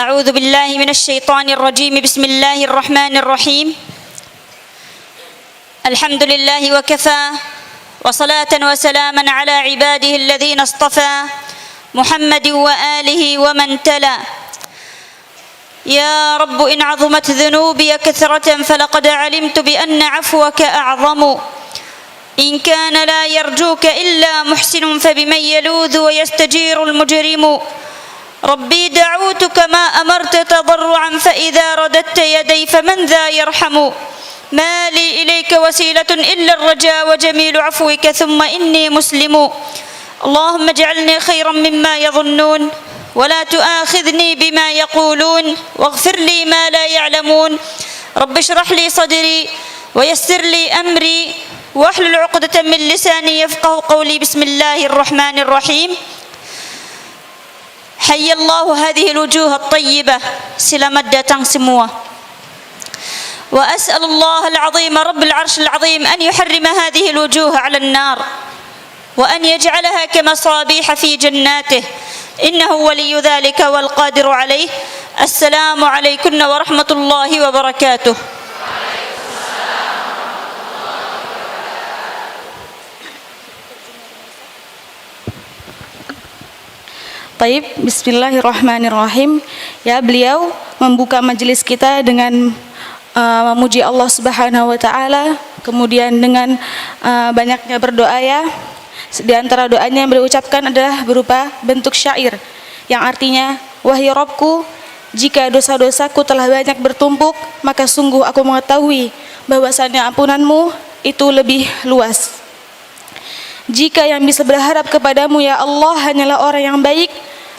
أعوذ بالله من الشيطان الرجيم. بسم الله الرحمن الرحيم. الحمد لله وكفى، وصلاة وسلاما على عباده الذين اصطفى، محمد وآله ومن تلا. يا رب إن عظمت ذنوبي كثرة فلقد علمت بأن عفوك أعظم. إن كان لا يرجوك إلا محسن فبمن يلوذ ويستجير المجرم. ربي دعوتك ما أمرت تضرعا فإذا رددت يدي فمن ذا يرحم. ما لي إليك وسيلة إلا الرجاء وجميل عفوك ثم إني مسلم. اللهم اجعلني خيرا مما يظنون ولا تؤاخذني بما يقولون واغفر لي ما لا يعلمون. رب اشرح لي صدري ويسر لي أمري واحلل عقدة من لساني يفقه قولي. بسم الله الرحمن الرحيم. حي الله هذه الوجوه الطيبة. Selamat datang semua. وأسأل الله العظيم رب العرش العظيم أن يحرم هذه الوجوه على النار وأن يجعلها كمصابيح في جناته، إنه ولي ذلك والقادر عليه. السلام عليكم ورحمة الله وبركاته. Taib, bismillahirrahmanirrahim. Ya, beliau membuka majelis kita dengan memuji Allah Subhanahu wa taala, kemudian dengan banyaknya berdoa ya. Di antara doanya yang beliau ucapkan adalah berupa bentuk syair yang artinya, wahai Rabbku, jika dosa-dosaku telah banyak bertumpuk, maka sungguh aku mengetahui bahwasannya ampunanmu itu lebih luas. Jika yang bisa berharap kepadamu ya Allah hanyalah orang yang baik,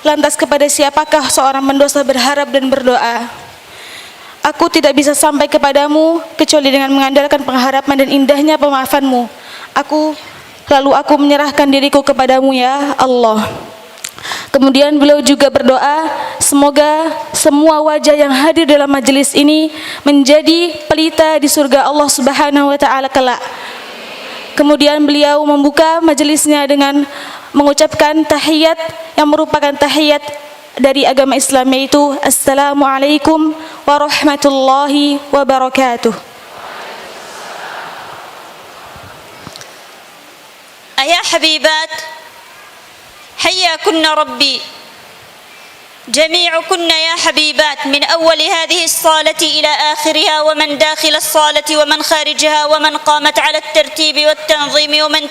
lantas kepada siapakah seorang pendosa berharap dan berdoa? Aku tidak bisa sampai kepadamu kecuali dengan mengandalkan pengharapan dan indahnya pemaafanmu. Lalu aku menyerahkan diriku kepadamu ya Allah. Kemudian beliau juga berdoa, semoga semua wajah yang hadir dalam majelis ini menjadi pelita di surga Allah Subhanahu wa taala kelak. Kemudian beliau membuka majelisnya dengan mengucapkan tahiyat yang merupakan tahiyat dari agama Islam, yaitu Assalamualaikum warahmatullahi wabarakatuh. أيا حبيبات، حياكن ربي جميعكن يا حبيبات، من أول هذه الصالة إلى آخرها، ومن داخل الصالة ومن خارجها، ومن قامت على الترتيب والتنظيم، ومن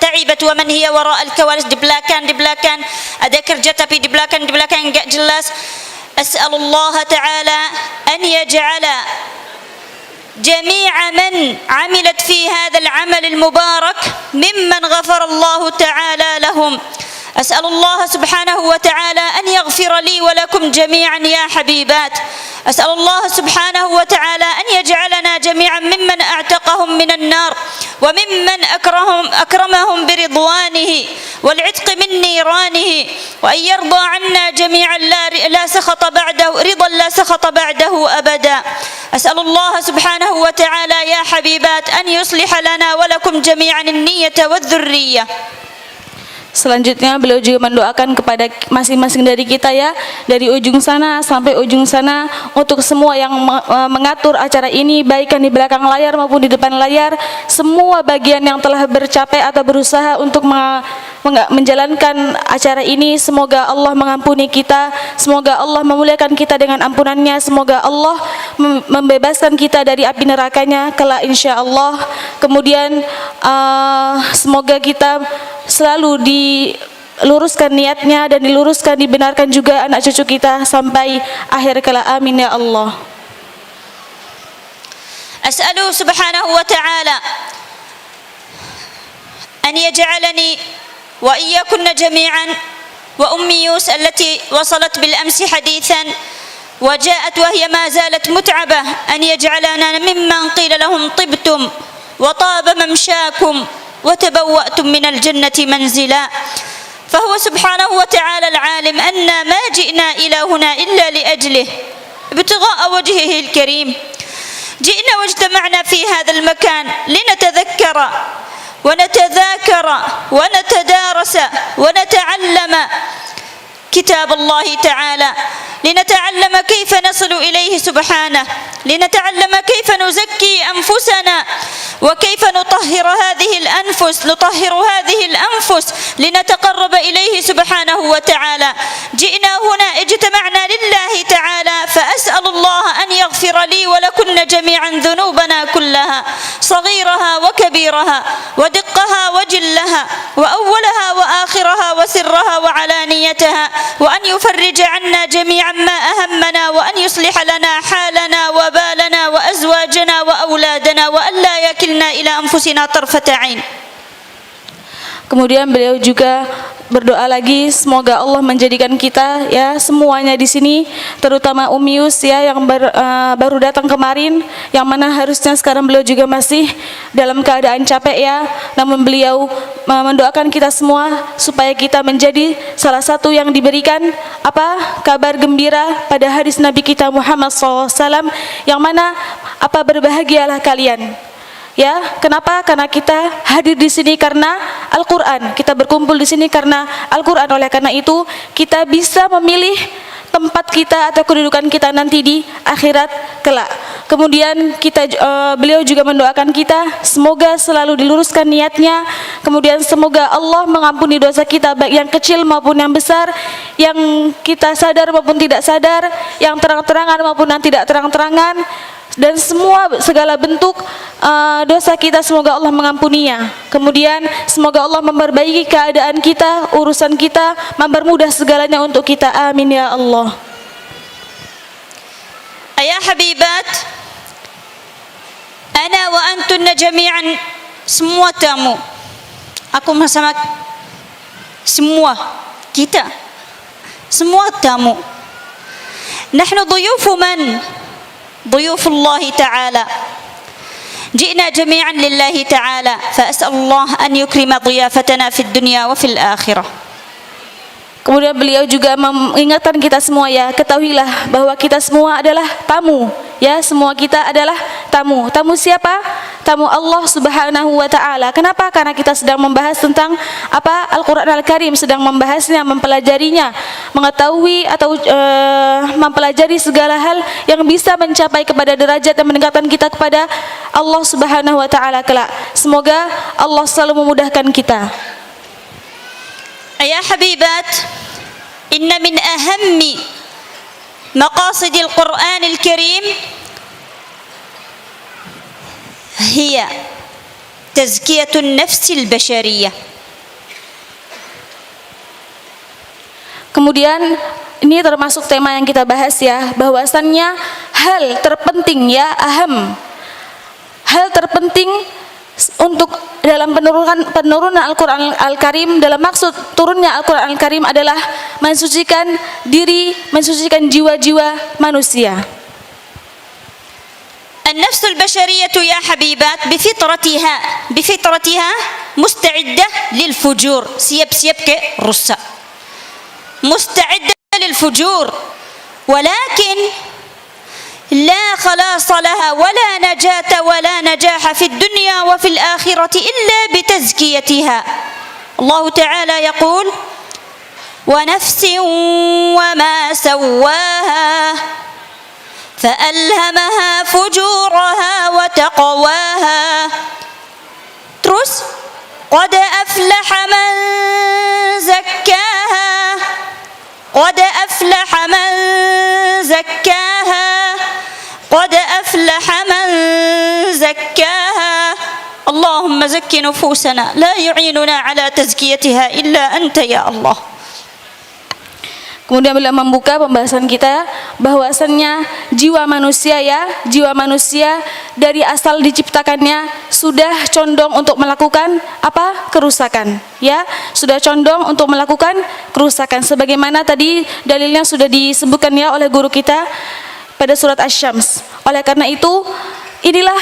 تعبت ومن هي وراء الكواليس. Di belakang ada kerja tapi di belakang enggak jelas. أسأل الله تعالى أن يجعل جميع من عملت في هذا العمل المبارك ممن غفر الله تعالى لهم. أسأل الله سبحانه وتعالى أن يغفر لي ولكم جميعا يا حبيبات. أسأل الله سبحانه وتعالى أن يجعلنا جميعا ممن أعتقهم من النار وممن أكرمهم برضوانه والعتق من نيرانه، وأن يرضى عنا جميعا لا سخط بعده، رضا لا سخط بعده أبدا. أسأل الله سبحانه وتعالى يا حبيبات أن يصلح لنا ولكم جميعا النية والذرية. Selanjutnya beliau juga mendoakan kepada masing-masing dari kita ya, dari ujung sana sampai ujung sana, untuk semua yang mengatur acara ini, baik yang di belakang layar maupun di depan layar, semua bagian yang telah bercapai atau berusaha untuk menjalankan acara ini, semoga Allah mengampuni kita, semoga Allah memuliakan kita dengan ampunannya, semoga Allah membebaskan kita dari api nerakanya kelak insyaallah. Kemudian semoga kita selalu diluruskan niatnya dan diluruskan, dibenarkan juga anak cucu kita sampai akhir kala. Amin ya Allah. أسأله سبحانه وتعالى أن يجعلني وإياكن جميعا وأمي يوس التي وصلت بالأمس حديثا وجاءت وهي ما زالت متعبة، أن يجعلنا ممن قيل لهم طبتم وطاب ممشاكم وتبوأتم من الجنة منزلا. فهو سبحانه وتعالى العالم أن ما جئنا إلى هنا إلا لأجله ابتغاء وجهه الكريم. جئنا واجتمعنا في هذا المكان لنتذكر ونتذاكر ونتدارس ونتعلم كتاب الله تعالى، لنتعلم كيف نصل إليه سبحانه، لنتعلم كيف نزكي أنفسنا وكيف نطهر هذه الأنفس لنتقرب إليه سبحانه وتعالى. جئنا هنا اجتمعنا لله تعالى، فأسأل الله أن يغفر لي ولكن جميعا ذنوبنا كلها، صغيرها وكبيرها، ودقها وجلها، وأولها وآخرها، وسرها وعلانيتها، وأن يفرج عنا جميعا ما أهمنا، وأن يصلح لنا حالنا وبالنا وأزواجنا وأولادنا، وأن لا يكلنا إلى أنفسنا طرفة عين. Kemudian beliau juga berdoa lagi, semoga Allah menjadikan kita ya semuanya di sini, terutama Umius ya yang baru datang kemarin, yang mana harusnya sekarang beliau juga masih dalam keadaan capek ya, namun beliau mendoakan kita semua supaya kita menjadi salah satu yang diberikan kabar gembira pada hadis Nabi kita Muhammad SAW, yang mana berbahagialah kalian. Ya, kenapa? Karena kita hadir di sini karena Al-Quran. Kita berkumpul di sini karena Al-Quran. Oleh karena itu, kita bisa memilih tempat kita atau kedudukan kita nanti di akhirat kelak. Kemudian beliau juga mendoakan kita, semoga selalu diluruskan niatnya. Kemudian semoga Allah mengampuni dosa kita, baik yang kecil maupun yang besar, yang kita sadar maupun tidak sadar, yang terang-terangan maupun yang tidak terang-terangan. Dan segala bentuk dosa kita semoga Allah mengampuninya. Kemudian semoga Allah memperbaiki keadaan kita, urusan kita, mempermudah segalanya untuk kita. Amin ya Allah. Ayah Habibat, ana wa antunna jami'an, semua tamu, aku bersama semua kita, semua tamu. Nahnu dhuyufu man? ضيوف الله تعالى، جئنا جميعا لله تعالى، فأسأل الله أن يكرم ضيافتنا في الدنيا وفي الآخرة. Kemudian beliau juga mengingatkan kita semua ya, ketahuilah bahwa kita semua adalah tamu. Ya, semua kita adalah tamu. Tamu siapa? Tamu Allah Subhanahu wa taala. Kenapa? Karena kita sedang membahas tentang Al-Qur'an Al-Karim, sedang membahasnya, mempelajarinya, mengetahui atau mempelajari segala hal yang bisa mencapai kepada derajat dan mendekatkan kita kepada Allah Subhanahu wa taala kelak. Semoga Allah selalu memudahkan kita. يا حبيبات، إن من أهم مقاصد القرآن الكريم هي تزكية النفس البشرية. Kemudian ini termasuk tema yang kita bahas ya, bahwasannya hal terpenting ya, hal terpenting untuk dalam penurunan Al-Quran Al-Karim, dalam maksud turunnya Al-Quran Al-Karim adalah mensucikan diri, mensucikan jiwa-jiwa manusia. النفس البشرية يا حبيبات بفطرتها مستعدة للفجور، siap ke rusak، مستعدة للفجور، ولكن لا خلاص لها ولا نجاة ولا نجاح في الدنيا وفي الآخرة إلا بتزكيتها. الله تعالى يقول: ونفس وما سواها فألهمها فجورها وتقواها. Terus, قد أفلح من زكاها، قد أفلح من زكاها، قد أفلح من زكاها. اللهم زك نفوسنا، لا يعيننا على تزكيتها إلا أنت يا الله. Kemudian beliau membuka pembahasan kita bahwasannya jiwa manusia dari asal diciptakannya sudah condong untuk melakukan kerusakan ya, sudah condong untuk melakukan kerusakan, sebagaimana tadi dalilnya sudah disebutkan ya oleh guru kita pada surat Asy-Syams. Oleh karena itu, inilah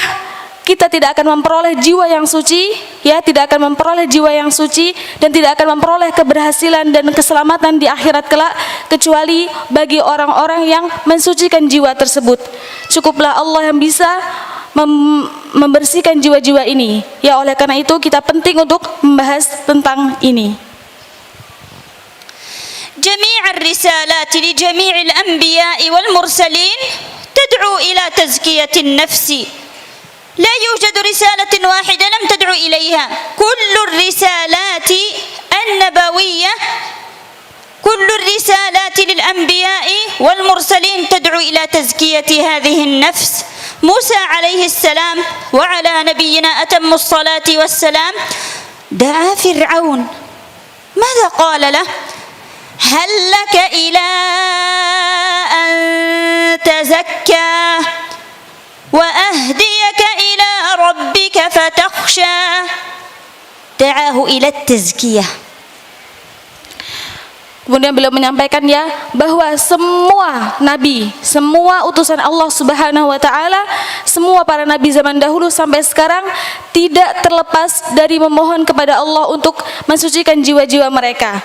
kita tidak akan memperoleh jiwa yang suci ya, tidak akan memperoleh jiwa yang suci dan tidak akan memperoleh keberhasilan dan keselamatan di akhirat kelak kecuali bagi orang-orang yang mensucikan jiwa tersebut. Cukuplah Allah yang bisa membersihkan jiwa-jiwa ini ya. Oleh karena itu kita penting untuk membahas tentang ini. جميع الرسالات لجميع الأنبياء والمرسلين تدعو إلى تزكية النفس، لا يوجد رسالة واحدة لم تدعو إليها. كل الرسالات النبوية، كل الرسالات للأنبياء والمرسلين تدعو إلى تزكية هذه النفس. موسى عليه السلام وعلى نبينا أتم الصلاة والسلام دعا فرعون، ماذا قال له؟ هل لك إلى أن تزكى وأهديك إلى ربك فتخشى. دعاه إلى التزكية. Kemudian beliau menyampaikan ya bahwa semua nabi, semua utusan Allah Subhanahu wa taala, semua para nabi zaman dahulu sampai sekarang tidak terlepas dari memohon kepada Allah untuk mensucikan jiwa-jiwa mereka.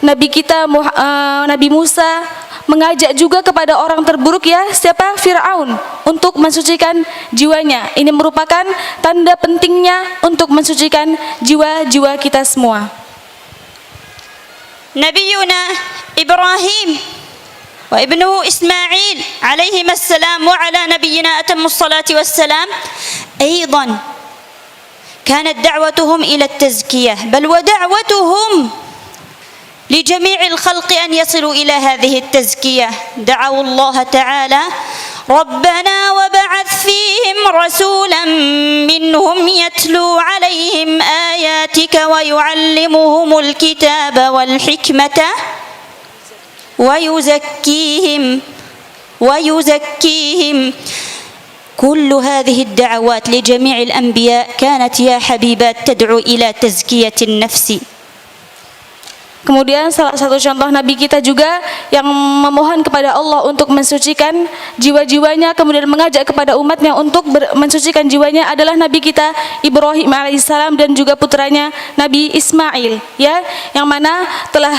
Nabi kita Nabi Musa mengajak juga kepada orang terburuk ya, siapa? Fir'aun, untuk mensucikan jiwanya. Ini merupakan tanda pentingnya untuk mensucikan jiwa-jiwa kita semua. نبينا إبراهيم وابنه إسماعيل عليهما السلام وعلى نبينا أتم الصلاة والسلام أيضا كانت دعوتهم إلى التزكية، بل ودعوتهم لجميع الخلق أن يصلوا إلى هذه التزكية. دعوا الله تعالى ربنا وبعث فيهم رسولا منهم يتلو عليهم آياتك ويعلمهم الكتاب والحكمة ويزكيهم. كل هذه الدعوات لجميع الأنبياء كانت يا حبيبات تدعو إلى تزكية النفس. Kemudian salah satu contoh Nabi kita juga yang memohon kepada Allah untuk mensucikan jiwa-jiwanya, kemudian mengajak kepada umatnya untuk mensucikan jiwanya adalah Nabi kita Ibrahim alaihissalam dan juga putranya Nabi Ismail, ya, yang mana telah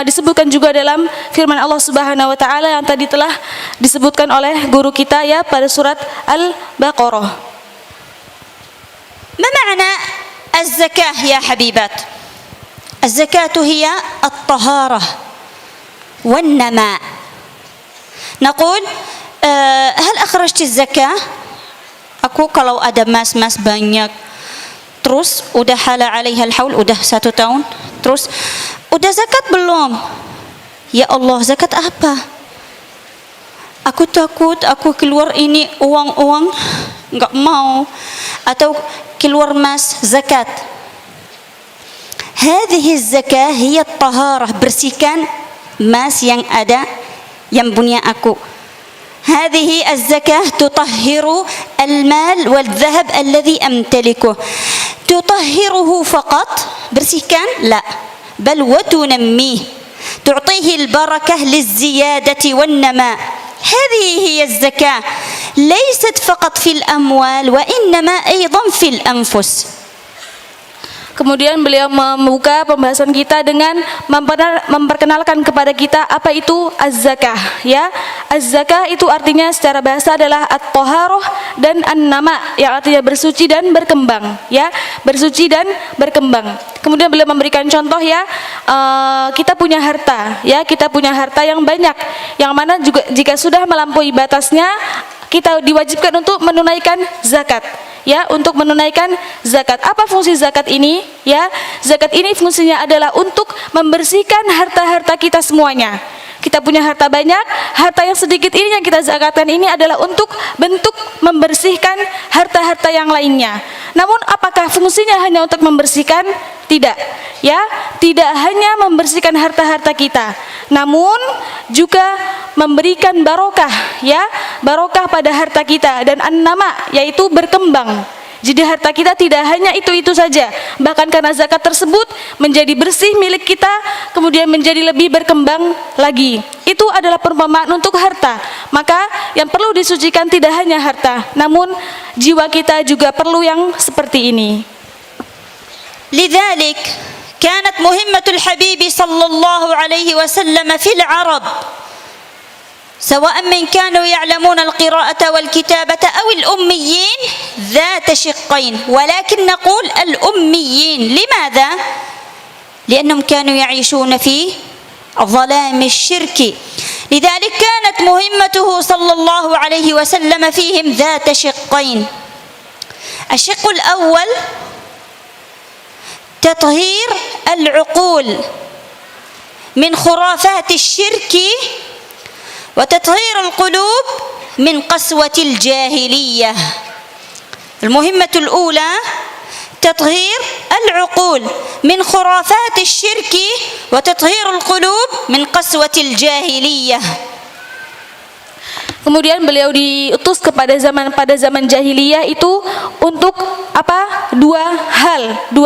disebutkan juga dalam firman Allah Subhanahu wa taala yang tadi telah disebutkan oleh guru kita ya pada surat Al-Baqarah. Ma ma'na az-zakah ya habibat? الزكاة هي الطهارة والنماء. نقول هل أخرجت الزكاة؟ Aku kalau ada mas-mas banyak, terus udah hala alaiha al-haul, udah 1 tahun, terus udah zakat belum? Ya Allah, zakat apa? Aku takut aku keluar ini uang-uang enggak mau, atau keluar mas zakat. هذه الزكاة هي الطهارة، bersihkan mas yang ada yang punya aku. هذه الزكاة تطهر المال والذهب الذي أمتلكه. تطهره فقط، bersihkan؟ لا، بل وتنميه، تعطيه البركة للزيادة والنماء. هذه هي الزكاة، ليست فقط في الأموال وإنما أيضا في الأنفس. Kemudian beliau membuka pembahasan kita dengan memperkenalkan kepada kita apa itu az-zakah, ya. Az-zakah itu artinya secara bahasa adalah at-taharah dan an-nama, yang artinya bersuci dan berkembang, ya. Bersuci dan berkembang. Kemudian beliau memberikan contoh ya, kita punya harta, ya, kita punya harta yang banyak, yang mana juga jika sudah melampaui batasnya kita diwajibkan untuk menunaikan zakat. Ya, untuk menunaikan zakat. Apa fungsi zakat ini? Ya, zakat ini fungsinya adalah untuk membersihkan harta-harta kita semuanya. Kita punya harta banyak, harta yang sedikit ini yang kita zakatkan ini adalah untuk bentuk membersihkan harta-harta yang lainnya. Namun apakah fungsinya hanya untuk membersihkan? Tidak. Ya, tidak hanya membersihkan harta-harta kita, namun juga memberikan barokah, ya, barokah pada harta kita, dan an-nama, yaitu berkembang. Jadi harta kita tidak hanya itu-itu saja, bahkan karena zakat tersebut menjadi bersih milik kita, kemudian menjadi lebih berkembang lagi. Itu adalah perumpamaan untuk harta. Maka yang perlu disucikan tidak hanya harta, namun jiwa kita juga perlu yang seperti ini. لذلك كانت مهمة الحبيب صلى الله عليه وسلم في العرب، سواء من كانوا يعلمون القراءة والكتابة أو الأميين، ذات شقين، ولكن نقول الأميين. لماذا؟ لأنهم كانوا يعيشون في ظلام الشرك. لذلك كانت مهمته صلى الله عليه وسلم فيهم ذات شقين. الشق الأول تطهير العقول من خرافات الشرك وتطهير القلوب من قسوة الجاهلية. المهمة الأولى تطهير العقول من خرافات الشرك وتطهير القلوب من قسوة الجاهلية. Kemudian beliau diutus pada zaman jahiliyah itu untuk apa? Dua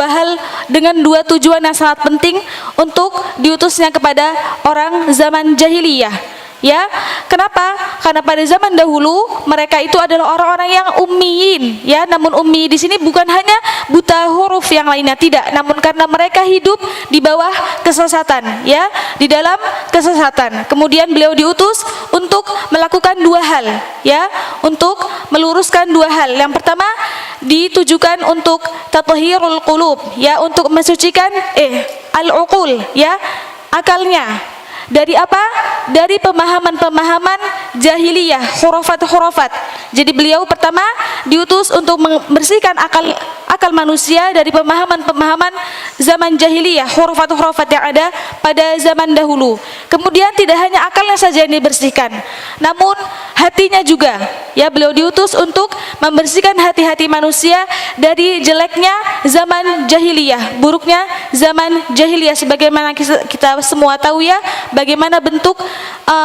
hal dengan dua tujuan yang sangat penting untuk diutusnya kepada orang zaman jahiliyah. Ya, kenapa? Karena pada zaman dahulu mereka itu adalah orang-orang yang ummiyin, ya. Namun ummi di sini bukan hanya buta huruf yang lainnya, tidak. Namun karena mereka hidup di bawah kesesatan, ya, di dalam kesesatan. Kemudian beliau diutus untuk melakukan dua hal, ya, untuk meluruskan dua hal. Yang pertama ditujukan untuk tathhirul qulub, ya, untuk mensucikan al-uqul, ya, akalnya. Dari apa? Dari pemahaman-pemahaman jahiliyah, khurafat-khurafat. Jadi beliau pertama diutus untuk membersihkan akal manusia dari pemahaman-pemahaman zaman jahiliyah, khurafat-khurafat yang ada pada zaman dahulu. Kemudian tidak hanya akalnya saja yang dibersihkan, namun hatinya juga. Ya, beliau diutus untuk membersihkan hati-hati manusia dari jeleknya zaman jahiliyah, buruknya zaman jahiliyah, sebagaimana kita semua tahu, ya, bagaimana bentuk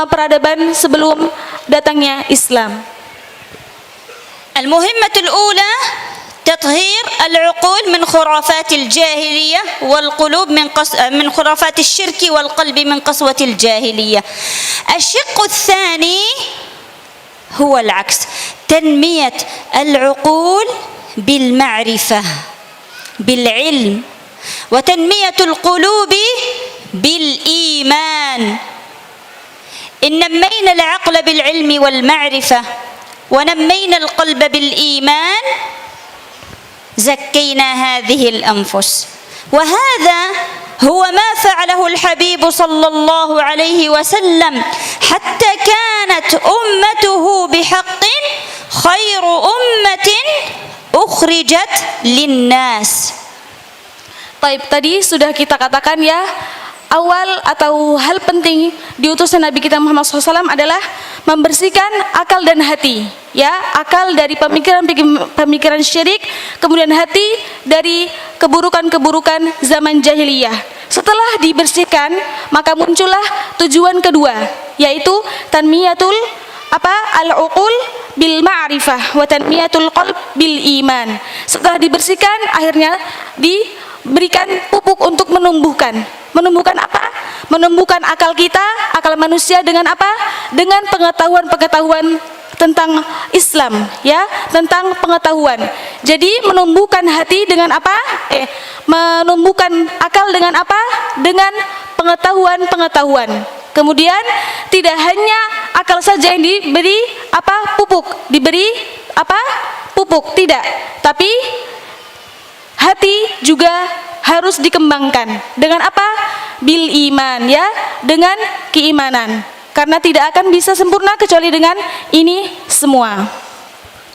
peradaban sebelum datangnya Islam. المهمة الأولى تطهير العقول من خرافات الجاهلية والقلوب من خرافات الشرك والقلب من قسوة الجاهلية. الشق الثاني هو العكس، تنمية العقول بالمعرفة بالعلم وتنمية القلوب بالإيمان. إن نمينا العقل بالعلم والمعرفة ونمينا القلب بالإيمان زكينا هذه الأنفس. وهذا هو ما فعله الحبيب صلى الله عليه وسلم حتى كانت أمته بحق خير أمة أخرجت للناس. Baik, tadi sudah kita katakan, ya, awal atau hal penting diutusnya Nabi kita Muhammad SAW adalah membersihkan akal dan hati, ya, akal dari pemikiran syirik, kemudian hati dari keburukan-keburukan zaman jahiliyah. Setelah dibersihkan, maka muncullah tujuan kedua, yaitu tanmiyatul al-uqul bil ma'rifah wa tanmiyatul qalb bil iman. Setelah dibersihkan, akhirnya diberikan pupuk untuk menumbuhkan apa? Menumbuhkan akal kita, akal manusia dengan apa? Dengan pengetahuan tentang Islam, ya, tentang pengetahuan. Jadi menumbuhkan hati dengan apa? Menumbuhkan akal dengan apa? Dengan pengetahuan. Kemudian tidak hanya akal saja yang diberi pupuk, tidak. Tapi hati juga harus dikembangkan dengan apa? Bil iman, ya, dengan keimanan. Karena tidak akan bisa sempurna kecuali dengan ini semua.